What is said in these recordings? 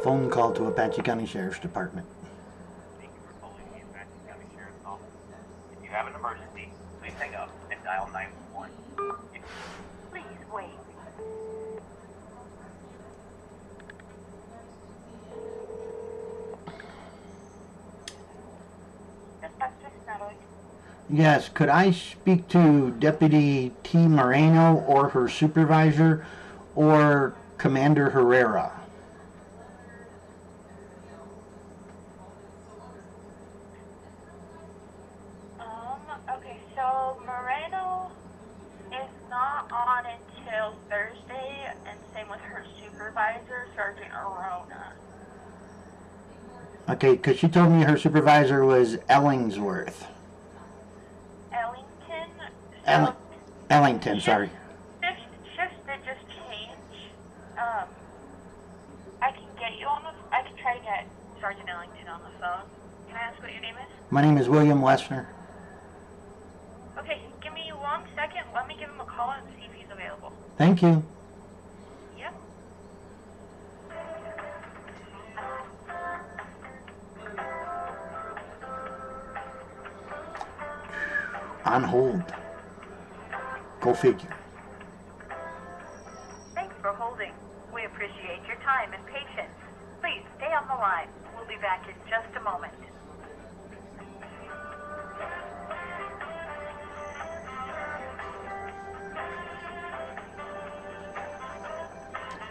Phone call to Apache County Sheriff's Department. Thank you for calling the Apache County Sheriff's Office. If you have an emergency, please hang up and dial 911. Please wait. Dispatch, this is Natalie. Yes, could I speak to Deputy T. Moreno or her supervisor or Commander Herrera? Okay, so Moreno is not on until Thursday, and same with her supervisor, Sergeant Arona. Okay, because she told me her supervisor was Ellingsworth. Ellington? Ellington, sorry. Shifts did just change. I can get you on the, I can try to get Sergeant Ellington on the phone. Can I ask what your name is? My name is William Lesner. Okay, give me 1 second. Let me give him a call and see if he's available. Thank you. Yep. On hold. Go figure. Thanks for holding. We appreciate your time and patience. Please stay on the line. We'll be back in just a moment.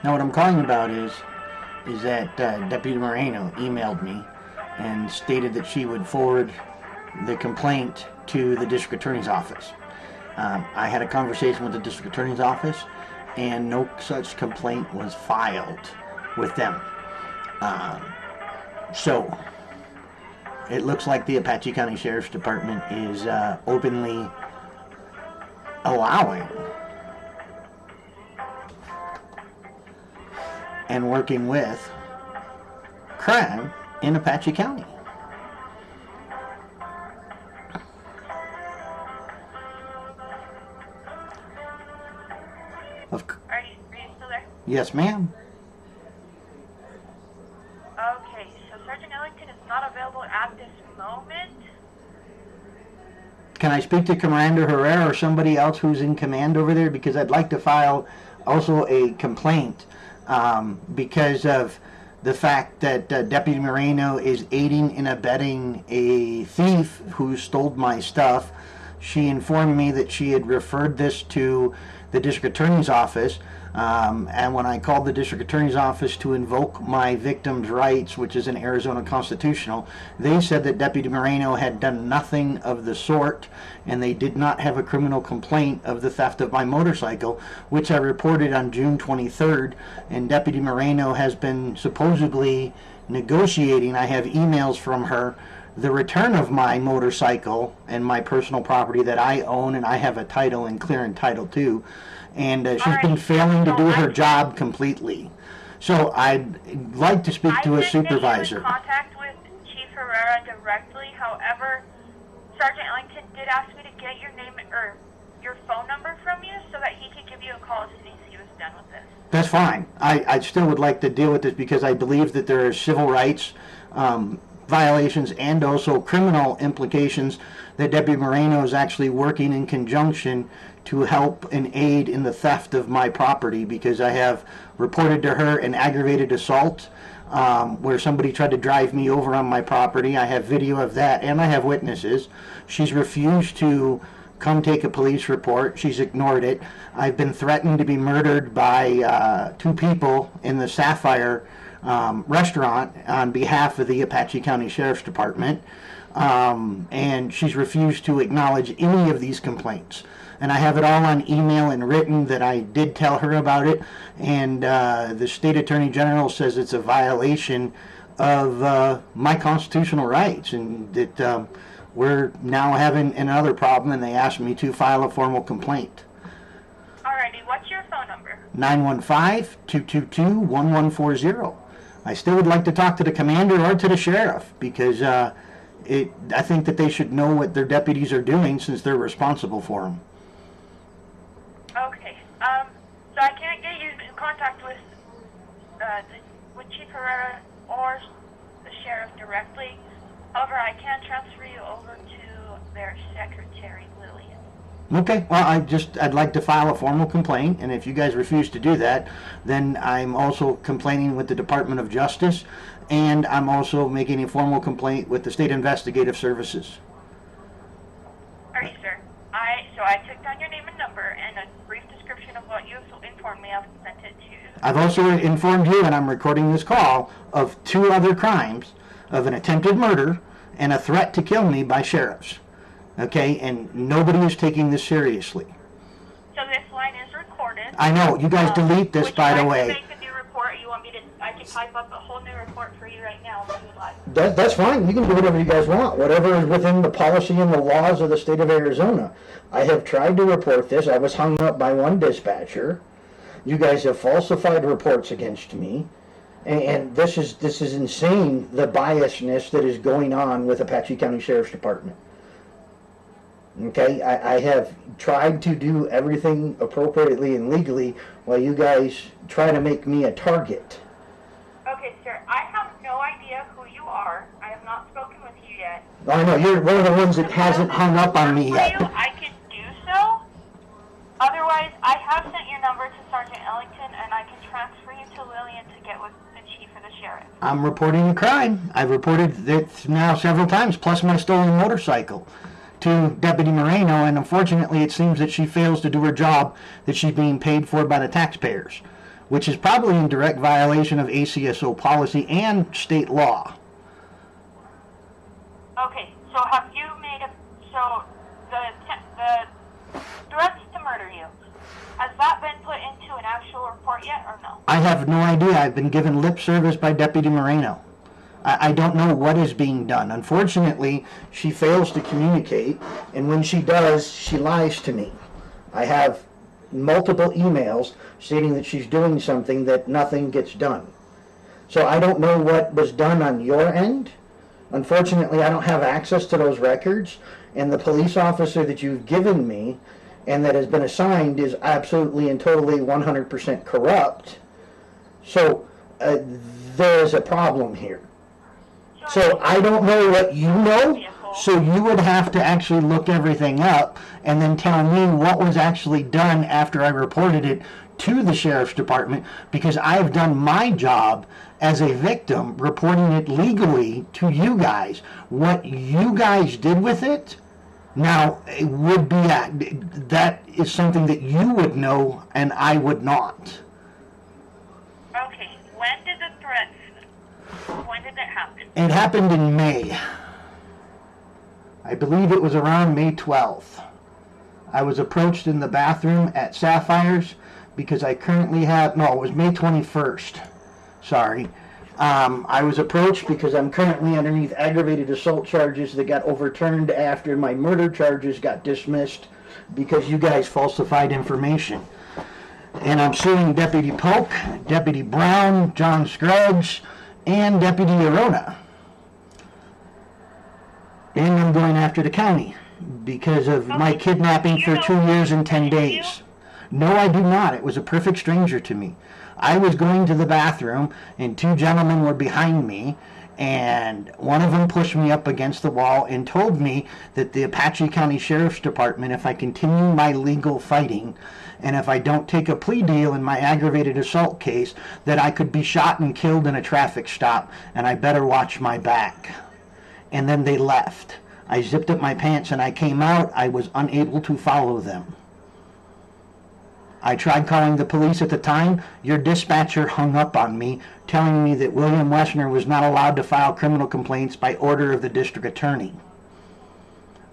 Now what I'm calling about is that Deputy Moreno emailed me and stated that she would forward the complaint to the district attorney's office. I had a conversation with the district attorney's office and no such complaint was filed with them. So it looks like the Apache County Sheriff's Department is openly allowing and working with crime in Apache County. Are you still there? Yes, ma'am. Okay, so Sergeant Ellington is not available at this moment. Can I speak to Commander Herrera or somebody else who's in command over there? Because I'd like to file also a complaint because of the fact that Deputy Moreno is aiding and abetting a thief who stole my stuff. She informed me that she had referred this to the district attorney's office, and when I called the district attorney's office to invoke my victim's rights, which is an Arizona constitutional, they said that Deputy Moreno had done nothing of the sort, and they did not have a criminal complaint of the theft of my motorcycle, which I reported on June 23rd, and Deputy Moreno has been supposedly negotiating. I have emails from her, the return of my motorcycle and my personal property that I own and I have a title and clear and title to, and she's been failing to do her job completely. So I'd like to speak to a supervisor. I did contact with Chief Herrera directly. However, Sergeant Ellington did ask me to get your name or your phone number from you so that he could give you a call as soon as he was done with this. That's fine. I still would like to deal with this because I believe that there are civil rights violations and also criminal implications that Deputy Moreno is actually working in conjunction to help and aid in the theft of my property, because I have reported to her an aggravated assault where somebody tried to drive me over on my property. I have video of that and I have witnesses. She's refused to come take a police report. She's ignored it. I've been threatened to be murdered by 2 people in the Sapphire restaurant on behalf of the Apache County Sheriff's Department, and she's refused to acknowledge any of these complaints. And I have it all on email and written that I did tell her about it, and the State Attorney General says it's a violation of my constitutional rights, and that we're now having another problem, and they asked me to file a formal complaint. Alrighty, what's your phone number? 915-222-1140. I still would like to talk to the commander or to the sheriff, because I think that they should know what their deputies are doing since they're responsible for them. Okay, so I can't get you in contact with with Chief Herrera or the sheriff directly. However, I can transfer you over to their secretary, Lillian. Okay, well, I'd like to file a formal complaint, and if you guys refuse to do that, then I'm also complaining with the Department of Justice, and I'm also making a formal complaint with the State Investigative Services. Alright, sir. So I took down your name and number and a brief description of what you informed me of and sent it to you. I've also informed you, and I'm recording this call, of 2 other crimes, of an attempted murder and a threat to kill me by sheriffs. Okay, and nobody is taking this seriously. So this line is recorded. I know, you guys delete this, by the way. Would you like to make a new report? You want me to? I can type up a whole new report for you right now if you would like. That's fine. You can do whatever you guys want. Whatever is within the policy and the laws of the state of Arizona. I have tried to report this. I was hung up by one dispatcher. You guys have falsified reports against me. And this is insane, the biasness that is going on with Apache County Sheriff's Department. Okay, I have tried to do everything appropriately and legally while you guys try to make me a target. Okay, sir. I have no idea who you are. I have not spoken with you yet. I know, you're one of the ones that hasn't hung up on me yet. I can do so. Otherwise, I have sent your number to Sergeant Ellington, and I can transfer you to Lillian to get with the chief or the sheriff. I'm reporting a crime. I've reported it now several times, plus my stolen motorcycle, to Deputy Moreno, and unfortunately it seems that she fails to do her job that she's being paid for by the taxpayers, which is probably in direct violation of ACSO policy and state law. Okay, so have you made so the threats to murder you, has that been put into an actual report yet or no? I have no idea. I've been given lip service by Deputy Moreno. I don't know what is being done. Unfortunately, she fails to communicate, and when she does, she lies to me. I have multiple emails stating that she's doing something that nothing gets done. So I don't know what was done on your end. Unfortunately, I don't have access to those records, and the police officer that you've given me and that has been assigned is absolutely and totally 100% corrupt. So there is a problem here. So I don't know what you know, so you would have to actually look everything up and then tell me what was actually done after I reported it to the sheriff's department, because I have done my job as a victim reporting it legally to you guys. What you guys did with it, now, it would be that is something that you would know and I would not. Okay, when did that happen? It happened in May. I believe it was around May 12th. I was approached in the bathroom at Sapphire's because I currently have, no, it was May 21st. Sorry. I was approached because I'm currently underneath aggravated assault charges that got overturned after my murder charges got dismissed because you guys falsified information. And I'm suing Deputy Polk, Deputy Brown, John Scruggs, and Deputy Arona. And I'm going after the county because of my kidnapping for 2 years and 10 days. No, I do not. It was a perfect stranger to me. I was going to the bathroom, and 2 gentlemen were behind me, and one of them pushed me up against the wall and told me that the Apache County Sheriff's Department, if I continue my legal fighting, and if I don't take a plea deal in my aggravated assault case, that I could be shot and killed in a traffic stop, and I better watch my back. And then they left. I zipped up my pants and I came out. I was unable to follow them. I tried calling the police at the time. Your dispatcher hung up on me, telling me that William Wessner was not allowed to file criminal complaints by order of the district attorney.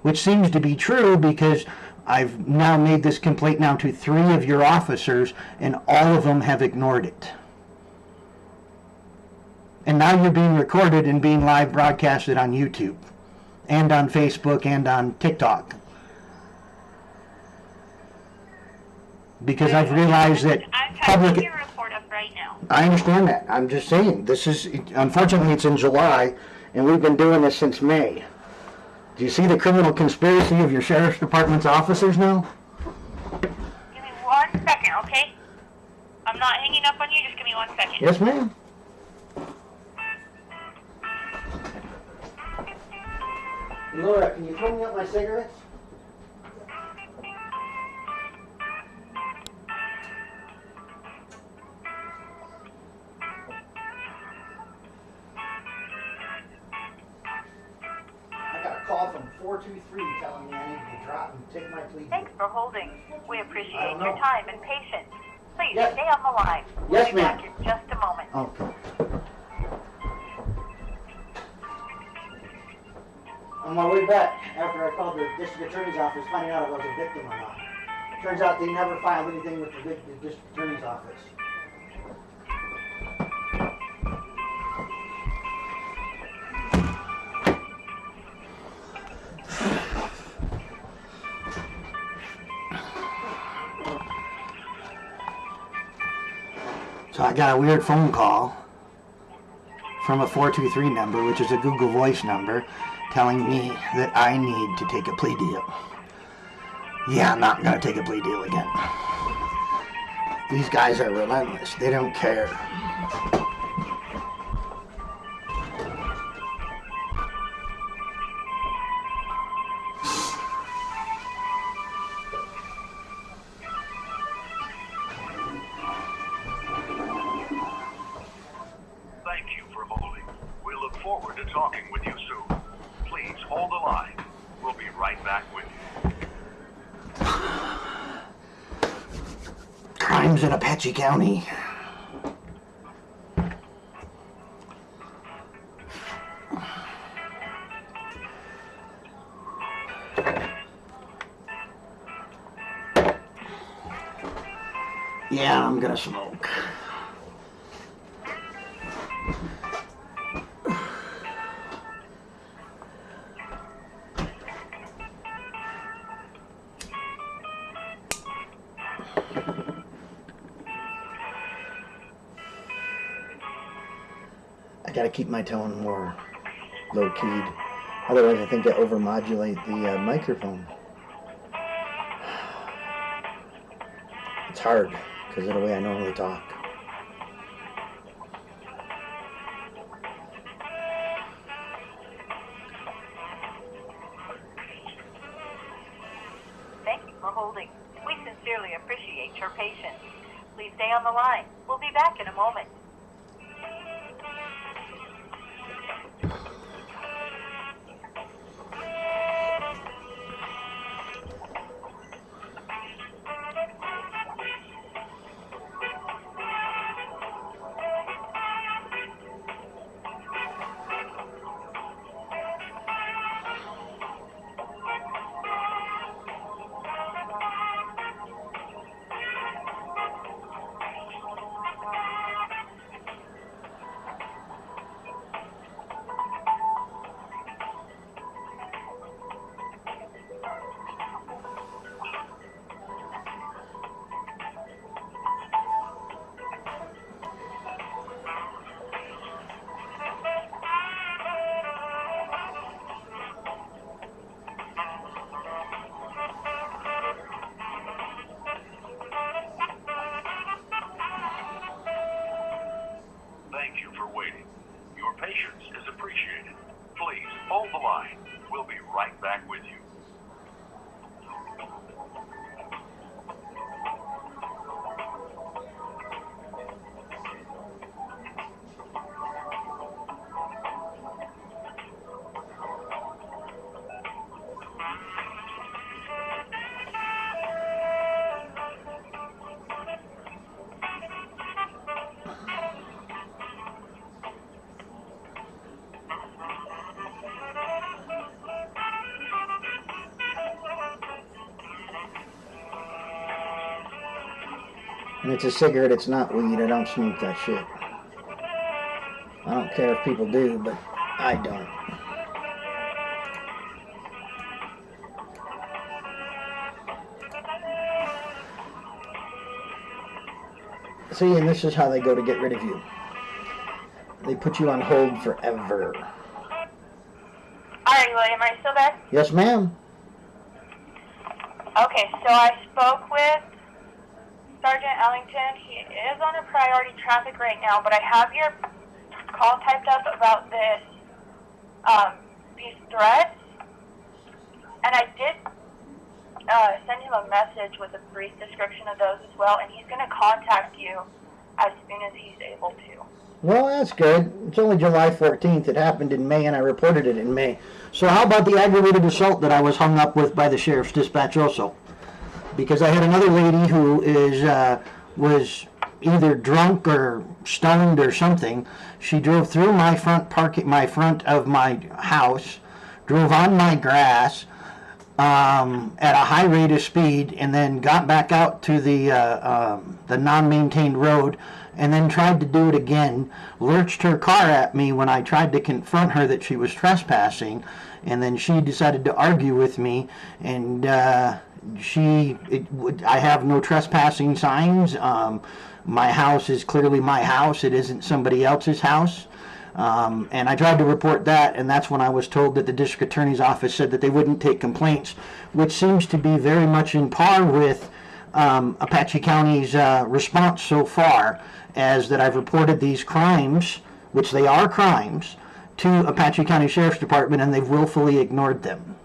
Which seems to be true because I've now made this complaint now to 3 of your officers, and all of them have ignored it. And now you're being recorded and being live broadcasted on YouTube, and on Facebook, and on TikTok. Because I've realized that I'm your report up right now. I understand that. I'm just saying, this is, unfortunately it's in July, and we've been doing this since May. Do you see the criminal conspiracy of your sheriff's department's officers now? Give me 1 second, okay? I'm not hanging up on you, just give me 1 second. Yes, ma'am. Laura, can you throw me up my cigarettes? I got a call from 423 telling me I need to drop and take my plea deal. Thanks for holding. We appreciate I don't your know. time and patience. Please Yes. stay on the line. We'll Yes, be ma'am. back in just a moment. Okay. On my way back, after I called the district attorney's office, finding out if I was a victim or not. Turns out they never filed anything with the district attorney's office. So I got a weird phone call from a 423 number, which is a Google Voice number, telling me that I need to take a plea deal. Yeah, I'm not going to take a plea deal again. These guys are relentless. They don't care. Thank you for holding. We look forward to talking with you soon. Please hold the line. We'll be right back with you. Crimes in Apache County. Yeah, I'm gonna smoke. I gotta keep my tone more low-keyed. Otherwise, I think I overmodulate the microphone. It's hard because of the way I normally talk. Thank you for holding. We sincerely appreciate your patience. Please stay on the line. We'll be back in a moment. Thank you for waiting. Your patience is appreciated. Please hold the line. We'll be right back with you. And it's a cigarette, it's not weed. I don't smoke that shit. I don't care if people do, but I don't. See, and this is how they go to get rid of you. They put you on hold forever. Alright, William, are you still there? Yes, ma'am. Okay, so I spoke with Sergeant Ellington. He is on a priority traffic right now, but I have your call typed up about this, these threats. And I did send him a message with a brief description of those as well, and he's going to contact you as soon as he's able to. Well, that's good. It's only July 14th. It happened in May, and I reported it in May. So how about the aggravated assault that I was hung up with by the sheriff's dispatch also? Because I had another lady who was either drunk or stoned or something. She drove through my front of my house, drove on my grass at a high rate of speed, and then got back out to the non-maintained road, and then tried to do it again, lurched her car at me when I tried to confront her that she was trespassing, and then she decided to argue with me, and I have no trespassing signs. My house is clearly my house. It isn't somebody else's house. And I tried to report that, and that's when I was told that the district attorney's office said that they wouldn't take complaints, which seems to be very much in par with Apache County's response so far, as that I've reported these crimes, which they are crimes, to Apache County Sheriff's Department, and they've willfully ignored them.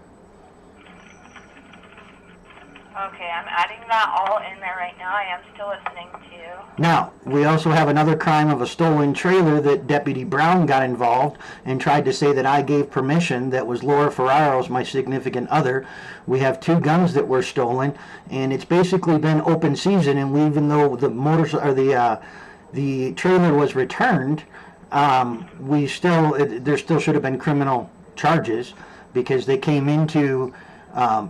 Okay, I'm adding that all in there right now. I am still listening to you. Now, we also have another crime of a stolen trailer that Deputy Brown got involved and tried to say that I gave permission. That was Laura Ferraro's, my significant other. We have 2 guns that were stolen, and it's basically been open season, and even though the trailer was returned, there still should have been criminal charges because they came into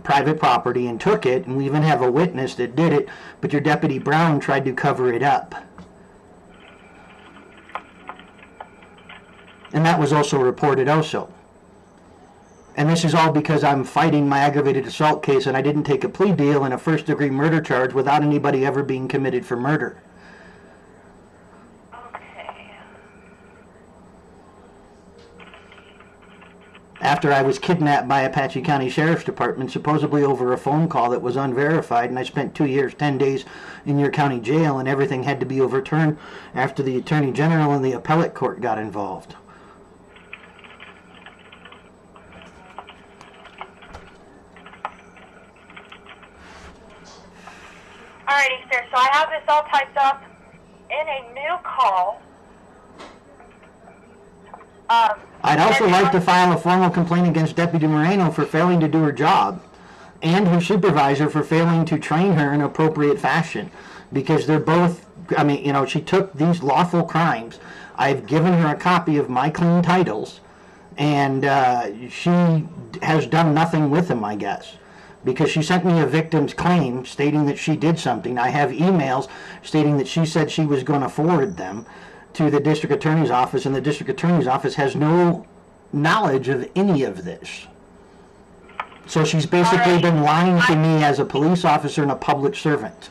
private property and took it, and we even have a witness that did it, but your Deputy Brown tried to cover it up. And that was also reported also. And this is all because I'm fighting my aggravated assault case, and I didn't take a plea deal in a first-degree murder charge without anybody ever being committed for murder. After I was kidnapped by Apache County Sheriff's Department, supposedly over a phone call that was unverified, and I spent 2 years, 10 days in your county jail, and everything had to be overturned after the Attorney General and the appellate court got involved. Alrighty, sir, so I have this all typed up in a new call. I'd also like to file a formal complaint against Deputy Moreno for failing to do her job, and her supervisor for failing to train her in appropriate fashion, because they're both, she took these lawful crimes. I've given her a copy of my clean titles, and she has done nothing with them, I guess, because she sent me a victim's claim stating that she did something. I have emails stating that she said she was going to forward them to the district attorney's office, and the district attorney's office has no knowledge of any of this. So she's basically been lying to me as a police officer and a public servant,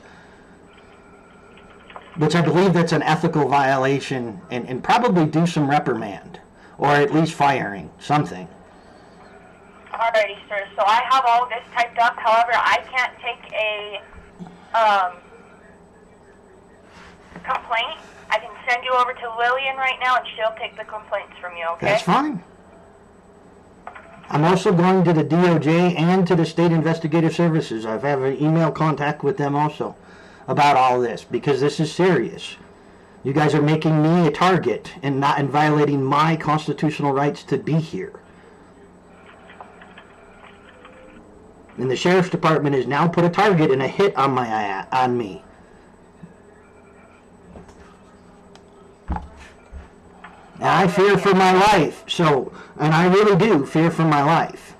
which I believe that's an ethical violation, and probably do some reprimand, or at least firing, something. Alrighty, sir, so I have all of this typed up. However, I can't take a complaint. I can send you over to Lillian right now, and she'll take the complaints from you, okay? That's fine. I'm also going to the DOJ and to the State Investigative Services. I've had an email contact with them also about all this, because this is serious. You guys are making me a target and violating my constitutional rights to be here. And the Sheriff's Department has now put a target and a hit on me. And I fear for my life, and I really do fear for my life,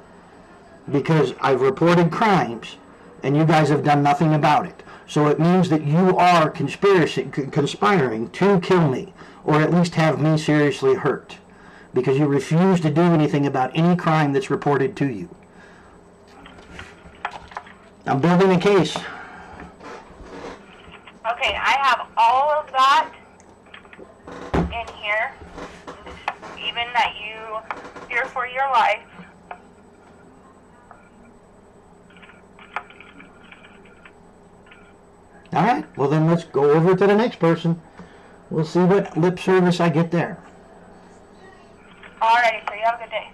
because I've reported crimes, and you guys have done nothing about it. So it means that you are conspiring to kill me, or at least have me seriously hurt, because you refuse to do anything about any crime that's reported to you. I'm building a case. Okay, I have all of that in here, even that you fear for your life. All right, well then let's go over to the next person. We'll see what lip service I get there. Alrighty, so you have a good day.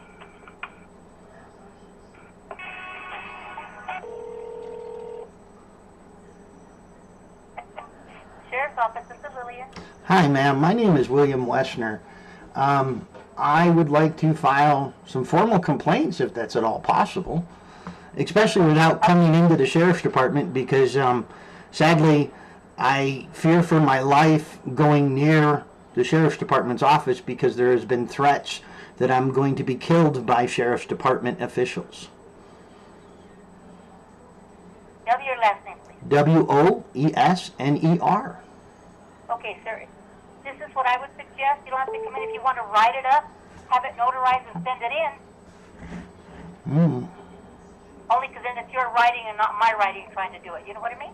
Sheriff's Office. This is Lillian. Hi, ma'am. My name is William Wessner. I would like to file some formal complaints if that's at all possible, especially without coming into the Sheriff's Department because, sadly, I fear for my life going near the Sheriff's Department's office because there has been threats that I'm going to be killed by Sheriff's Department officials. Tell me your last name, please. Woesner. Okay, sir. This is what I would suggest. You don't have to come in. If you want to write it up, have it notarized and send it in. Only because then it's your writing and not my writing trying to do it. You know what I mean?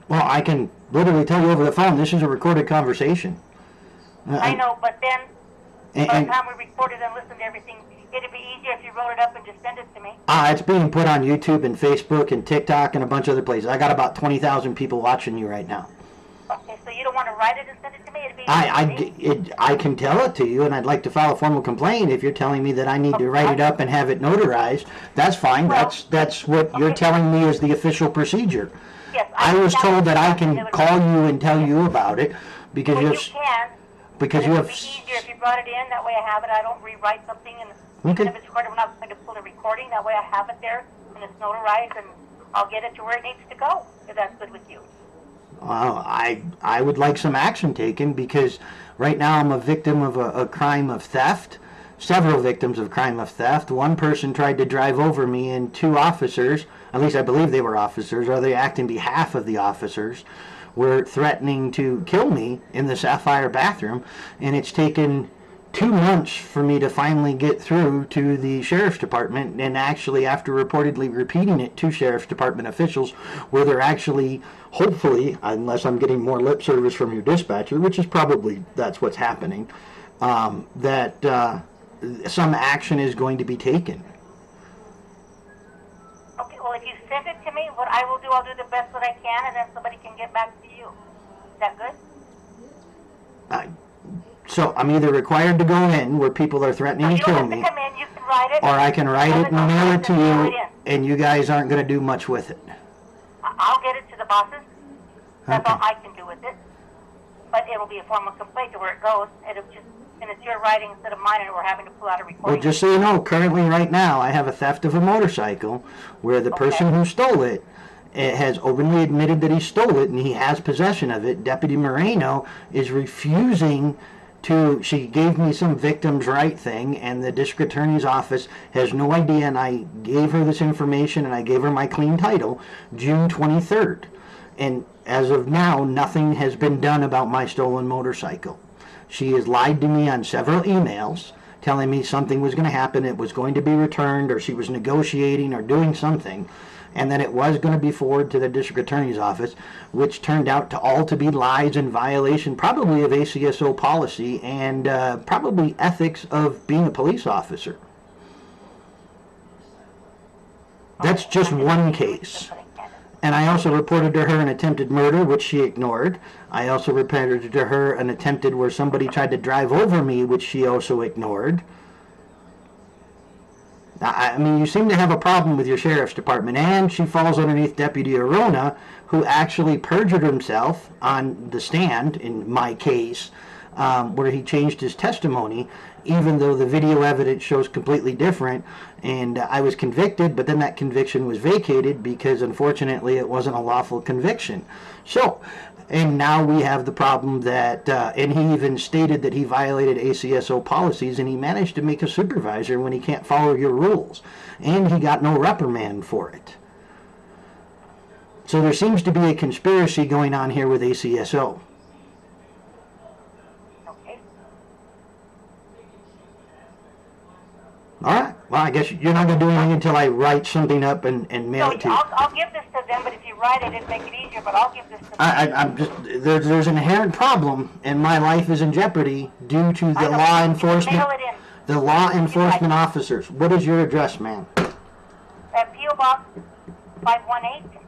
Well, I can literally tell you over the phone, this is a recorded conversation. I know, but then by And, the time we recorded and listened to everything, it'd be easier if you wrote it up and just send it to me. it's being put on YouTube and Facebook and TikTok and a bunch of other places. I got about 20,000 people watching you right now. Okay, so you don't want to write it and send it to me? It'd be easier. I can tell it to you, and I'd like to file a formal complaint if you're telling me that I need to write it up and have it notarized. That's fine. Well, That's what you're telling me is the official procedure. Yes, I was told that I can call you and tell you about it because Well, you you have can. because But you it have would be easier if you brought it in. That way I have it. I don't rewrite something. And Okay. even if it's recorded, I'm not going to pull a recording. That way I have it there and it's notarized and I'll get it to where it needs to go, if that's good with you. I would like some action taken because right now I'm a victim of a crime of theft. Several victims of crime of theft. One person tried to drive over me and two officers, at least I believe they were officers, or they act in behalf of the officers, were threatening to kill me in the Sapphire bathroom, and it's taken 2 months for me to finally get through to the Sheriff's Department, and actually after reportedly repeating it to Sheriff's Department officials, where they're actually, hopefully, unless I'm getting more lip service from your dispatcher, which is probably, that's what's happening, that some action is going to be taken. Okay, well, if you send it to me, what I will do, I'll do the best that I can, and then somebody can get back to you. Is that good? So I'm either required to go in where people are threatening to You don't kill have to me, come in. You can write it. or I can write it and mail it to Mail you, it in. and you guys aren't going to do much with it. I'll get it to the bosses. That's Okay. all I can do with it. But it'll be a formal complaint to where it goes. It'll just, and it's your writing instead of mine, and we're having to pull out a recording. Well, just so you know, currently right now I have a theft of a motorcycle where the person who stole it has openly admitted that he stole it and he has possession of it. Deputy Moreno is refusing to, she gave me some victim's right thing, and the district attorney's office has no idea, and I gave her this information and I gave her my clean title June 23rd. And as of now, nothing has been done about my stolen motorcycle. She has lied to me on several emails telling me something was going to happen, it was going to be returned, or she was negotiating or doing something, and that it was going to be forwarded to the district attorney's office, which turned out to all to be lies in violation probably of ACSO policy and probably ethics of being a police officer. That's just one case. And I also reported to her an attempted murder, which she ignored. I also reported to her an attempted where somebody tried to drive over me, which she also ignored. I mean, you seem to have a problem with your Sheriff's Department, and she falls underneath Deputy Arona, who actually perjured himself on the stand, in my case, where he changed his testimony, even though the video evidence shows completely different. And I was convicted, but then that conviction was vacated because, unfortunately, it wasn't a lawful conviction. So, and now we have the problem that, and he even stated that he violated ACSO policies, and he managed to make a supervisor when he can't follow your rules. And he got no reprimand for it. So there seems to be a conspiracy going on here with ACSO. Okay. All right. Well, I guess you're not going to do anything until I write something up and mail So it to you. I'll give this to them, but if you write it, it'd make it easier, but I'll give this to them. I'm just, there's an inherent problem, and my life is in jeopardy due to the I know. law You enforcement, mail it in. the law enforcement officers. What is your address, ma'am? At P.O. Box 518,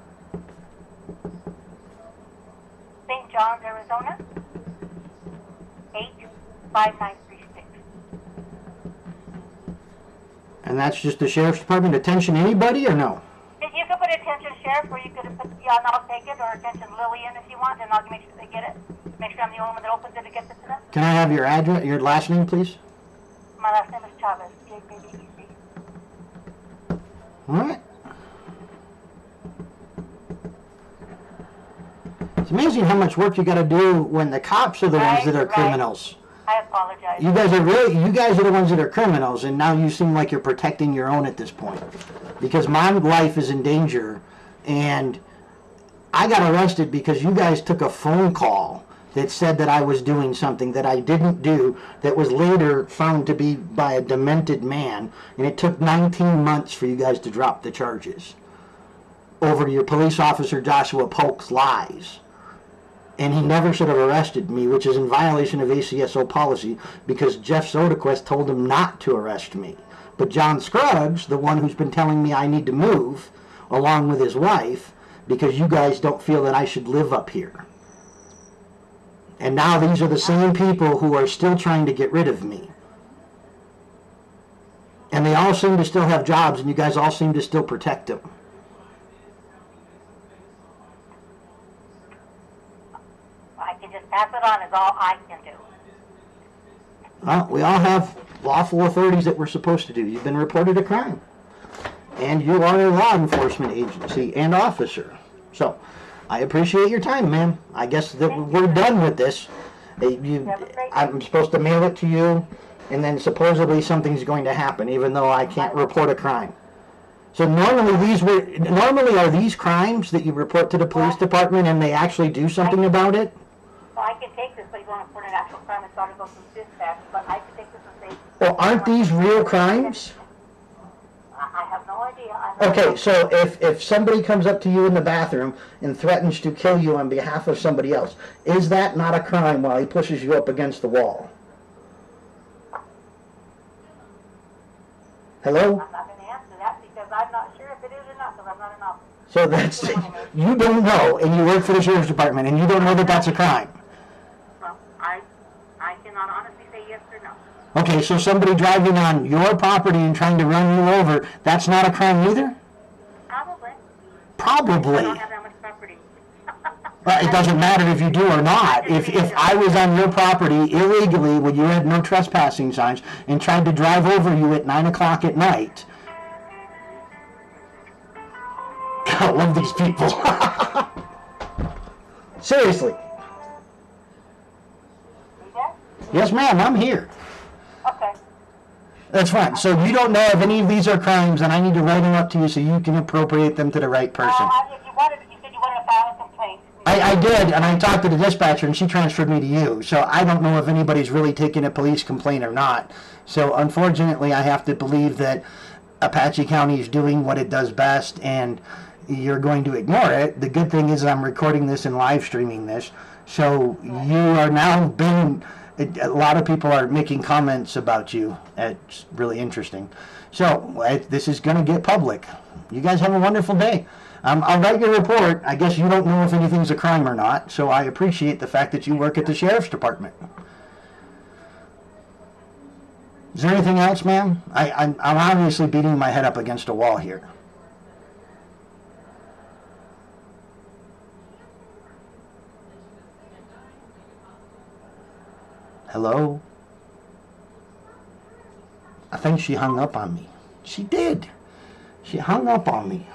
St. John's, Arizona, 85936. And that's just the Sheriff's Department. Attention anybody or no? You could put attention sheriff, or you could put, yeah, and I'll take it, or attention Lillian if you want, and I'll make sure they get it. Make sure I'm the only one that opens it to get this to them. Can I have your address, your last name, please? My last name is Chavez, C-H-A-V-E-Z. All right. It's amazing how much work you got to do when the cops are the ones that are Right. criminals. I apologize. You guys are the ones that are criminals, and now you seem like you're protecting your own at this point. Because my life is in danger, and I got arrested because you guys took a phone call that said that I was doing something that I didn't do, that was later found to be by a demented man, and it took 19 months for you guys to drop the charges over your police officer Joshua Polk's lies. And he never should have arrested me, which is in violation of ACSO policy, because Jeff Soderquist told him not to arrest me. But John Scruggs, the one who's been telling me I need to move, along with his wife, because you guys don't feel that I should live up here. And now these are the same people who are still trying to get rid of me. And they all seem to still have jobs, and you guys all seem to still protect them. I can just pass it on is all I can do. Well, we all have lawful authorities that we're supposed to do. You've been reported a crime. And you are a law enforcement agency and officer. So, I appreciate your time, ma'am. I guess that we're done with this. I'm supposed to mail it to you, and then supposedly something's going to happen, even though I can't report a crime. So normally are these crimes that you report to the police department and they actually do something about it? So I can take this, but you want to put an actual crime and start to go through dispatch, but I can take this and say... Well, aren't these real crimes? I have no idea. Okay, so if somebody comes up to you in the bathroom and threatens to kill you on behalf of somebody else, is that not a crime while he pushes you up against the wall? Hello? I'm not going to answer that because I'm not sure if it is or not, because I'm not an officer. So that's, you don't know, and you work for the sheriff's department, and you don't know that that's a crime. Well, I cannot honestly say yes or no. Okay, so somebody driving on your property and trying to run you over, that's not a crime either? Probably. I Probably. don't have that much property. Well, it doesn't matter if you do or not. If I was on your property illegally when you had no trespassing signs and tried to drive over you at 9 o'clock at night, I love these people. Seriously. You there? Yes, ma'am, I'm here. Okay. That's fine. So you don't know if any of these are crimes, and I need to write them up to you so you can appropriate them to the right person. If you said you wanted to file a complaint. I did, and I talked to the dispatcher, and she transferred me to you. So I don't know if anybody's really taken a police complaint or not. So unfortunately, I have to believe that Apache County is doing what it does best, and you're going to ignore it. The good thing is I'm recording this and live streaming this. So you are now being... A lot of people are making comments about you. It's really interesting. So this is going to get public. You guys have a wonderful day. I'll write your report. I guess you don't know if anything's a crime or not, so I appreciate the fact that you work at the sheriff's department. Is there anything else, ma'am? I'm obviously beating my head up against a wall here. Hello? I think she hung up on me. She did. She hung up on me.